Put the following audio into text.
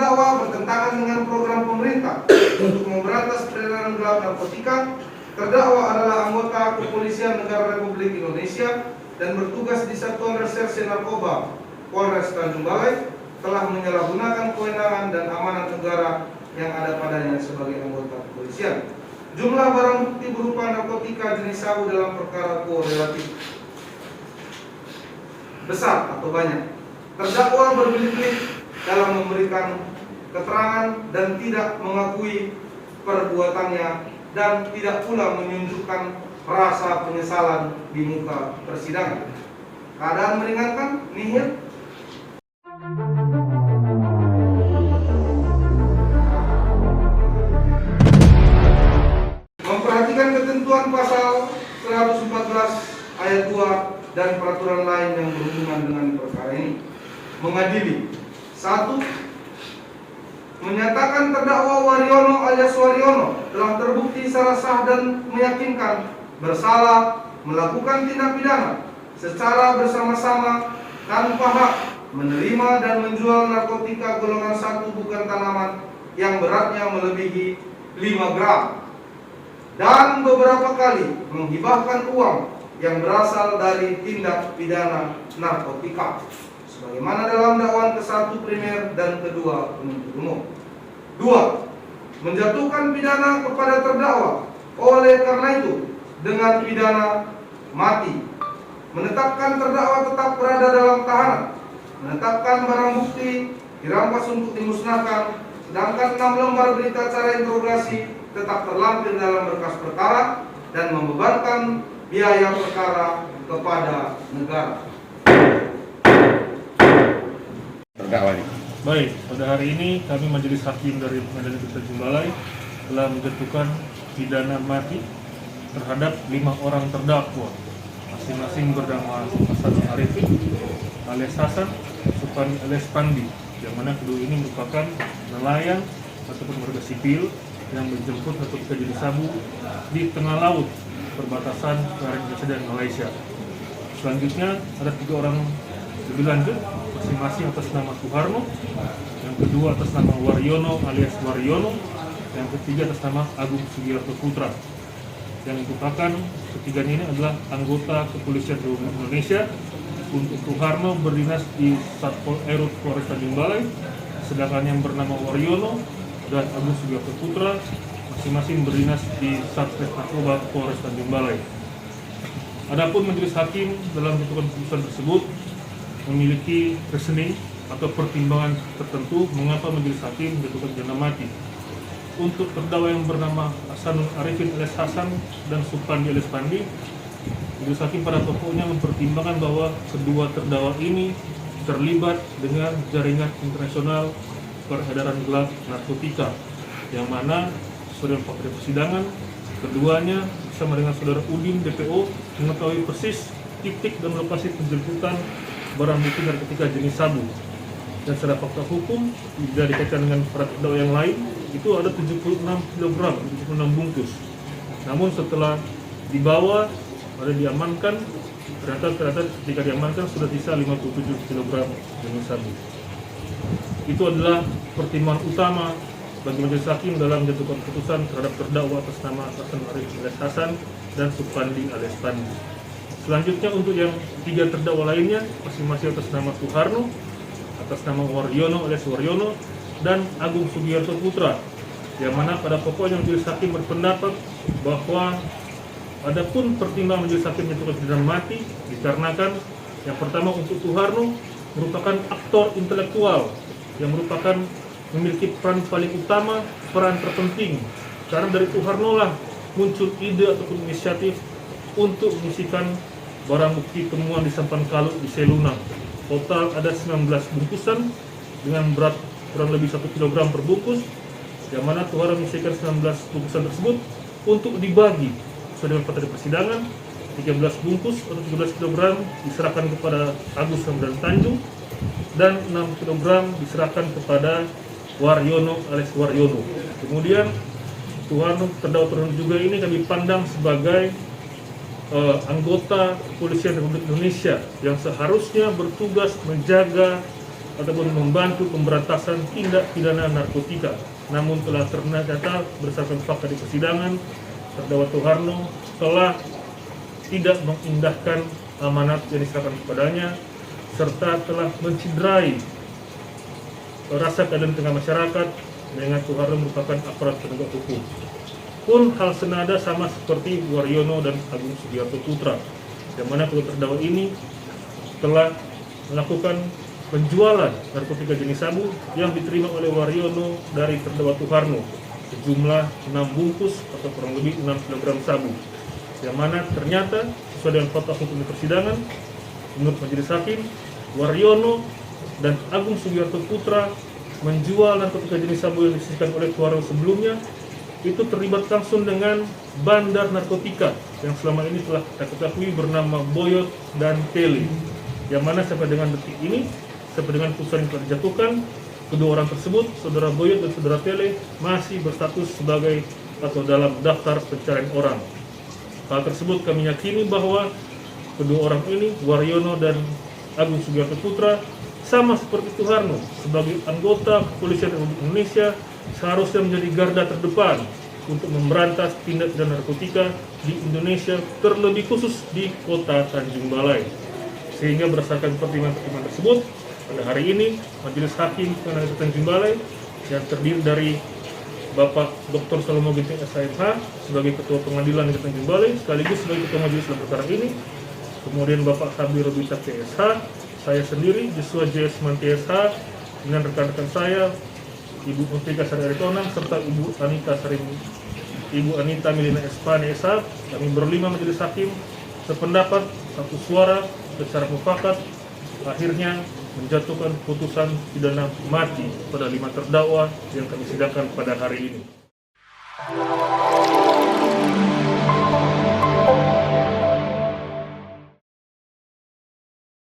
terdakwa bertentangan dengan program pemerintah untuk memberantas peredaran gelap narkotika. Terdakwa adalah anggota Kepolisian Negara Republik Indonesia dan bertugas di Satuan Reserse Narkoba Polres Tanjung Balai, telah menyalahgunakan kewenangan dan amanat negara yang ada padanya sebagai anggota kepolisian. Jumlah barang bukti berupa narkotika jenis sabu dalam perkara Kuo relatif besar atau banyak. Terdakwa berbelit-belit dalam memberikan keterangan dan tidak mengakui perbuatannya dan tidak pula menunjukkan rasa penyesalan di muka persidangan. Keadaan meringankan, nihil. Memperhatikan ketentuan pasal 114 ayat 2 dan peraturan lain yang berhubungan dengan perkara ini. Mengadili. 1. Menyatakan terdakwa Waryono alias Waryono telah terbukti secara sah dan meyakinkan bersalah melakukan tindak pidana secara bersama-sama tanpa hak menerima dan menjual narkotika golongan 1 bukan tanaman yang beratnya melebihi 5 gram dan beberapa kali menghibahkan uang yang berasal dari tindak pidana narkotika sebagaimana dalam dakwaan ke-1 primer dan ke-2 penuntut umum. 2. Menjatuhkan pidana kepada terdakwa oleh karena itu dengan pidana mati, menetapkan terdakwa tetap berada dalam tahanan, menetapkan barang bukti dirampas untuk dimusnahkan, sedangkan 6 lembar berita acara interogasi tetap terlampir dalam berkas perkara dan membebankan biaya perkara kepada negara. Terdakwa. Baik, pada hari ini kami Majelis Hakim dari Pengadilan Negeri Tanjung Balai telah menjatuhkan pidana mati terhadap 5 orang terdakwa, masing-masing bernama Hasan Arifin alias Hasan, Supani alias Pandi, yang mana kedua ini merupakan nelayan ataupun warga sipil yang menjemput narkotika jenis sabu di tengah laut perbatasan antara Indonesia dan Malaysia. Selanjutnya ada 3 orang lebih lanjut, masing-masing atas nama Suharno, yang kedua atas nama Waryono alias Waryono, yang ketiga atas nama Agung Sugiarto Putra, yang merupakan ketiganya ini adalah anggota Kepolisian Republik Indonesia. Untuk Suharno berdinas di Satpol Airut Polres Tanjung Balai, sedangkan yang bernama Waryono dan Agung Sugiarto Putra masing-masing berdinas di Satres Narkoba Polres Tanjung Balai. Adapun Majelis Hakim dalam menentukan keputusan tersebut memiliki reasoning atau pertimbangan tertentu mengapa Majelis Hakim menjatuhkan pidana mati. Untuk terdakwa yang bernama Hasanul Arifin alias Hasan dan Supandi alias Pandi, Majelis Hakim pada pokoknya mempertimbangkan bahwa kedua terdakwa ini terlibat dengan jaringan internasional peredaran gelap narkotika, yang mana sesuai dengan fakta persidangan, keduanya bersama dengan saudara Udin DPO mengetahui persis titik dan lokasi penjemputan barang bukti narkotika jenis sabu. Dan secara fakta hukum, jika dikaitkan dengan para terdakwa yang lain, itu ada 76 kg, 76 bungkus. Namun setelah dibawa, ada diamankan, ternyata ketika diamankan sudah sisa 57 kg jenis sabu. Itu adalah pertimbangan utama bagi Majelis Hakim dalam menjatuhkan keputusan terhadap terdakwa atas nama Hasan Arif alias Hasan dan Supandi alias Pandi. Selanjutnya untuk yang 3 terdakwa lainnya, masing-masing atas nama Suharno, atas nama Waryono alias Waryono, dan Agung Sugiarto Putra, yang mana pada pokoknya Majelis Hakim berpendapat bahwa adapun pertimbangan Majelis Hakim menjatuhkan pidana mati dikarenakan yang pertama untuk Suharno merupakan aktor intelektual yang merupakan memiliki peran paling utama, peran terpenting, karena dari Suharno lah muncul ide ataupun inisiatif untuk mengisikan barang bukti temuan di Sampan Kalut di Selunang. Total ada 19 bungkusan dengan berat kurang lebih 1 kg per bungkus, yang mana Suharno mengisikan 19 bungkusan tersebut untuk dibagi sesuai dengan fakta persidangan. 13 bungkus atau 13 kg diserahkan kepada Agus Ramdan Tanjung dan 6 kg diserahkan kepada Waryono alias Waryono. Kemudian Suharno terdakwa juga ini kami pandang sebagai anggota Kepolisian Republik Indonesia yang seharusnya bertugas menjaga ataupun membantu pemberantasan tindak pidana narkotika. Namun telah ternyata berdasarkan fakta di persidangan, terdakwa Soeharno telah tidak mengindahkan amanat yang diserahkan kepadanya, serta telah menciderai rasa keadilan di tengah masyarakat dengan Soeharno merupakan aparat penegak hukum. Pun hal senada sama seperti Waryono dan Agung Sugiarto Putra, yang mana kedua terdakwa ini telah melakukan penjualan narkotika jenis sabu yang diterima oleh Waryono dari terdakwa Soeharno sejumlah 6 bungkus atau kurang lebih 6 kg sabu, yang mana ternyata sesuai dengan fakta hukum di persidangan, menurut majelis hakim, Waryono dan Agung Sugiarto Putra menjual narkotika jenis sabu yang disisihkan oleh Soeharno sebelumnya itu terlibat langsung dengan bandar narkotika yang selama ini telah kita ketahui bernama Boyot dan Tele, yang mana sampai dengan detik ini, sampai dengan putusan yang telah dijatuhkan, kedua orang tersebut, saudara Boyot dan saudara Tele, masih berstatus sebagai atau dalam daftar pencarian orang. Hal tersebut kami yakini bahwa kedua orang ini, Waryono dan Agung Sugiarto Putra, sama seperti Soeharno sebagai anggota Kepolisian Republik Indonesia seharusnya menjadi garda terdepan untuk memberantas tindak pidana narkotika di Indonesia, terlebih khusus di kota Tanjung Balai. Sehingga berdasarkan pertimbangan-pertimbangan tersebut, pada hari ini Majelis Hakim Pengadilan Tanjung Balai yang terdiri dari Bapak Dr. Salomo Ginting SHMH sebagai Ketua Pengadilan Negeri Tanjung Balai sekaligus sebagai Ketua Majelis dalam perkara ini, kemudian Bapak Habib Robita PSH, saya sendiri Joshua J. Manti SH dengan rekan-rekan saya Ibu Mustika Sari Aritonang serta Ibu Anita Milina Espane SH, kami berlima majelis hakim sependapat satu suara secara mufakat akhirnya menjatuhkan putusan pidana mati pada 5 terdakwa yang kami sidangkan pada hari ini.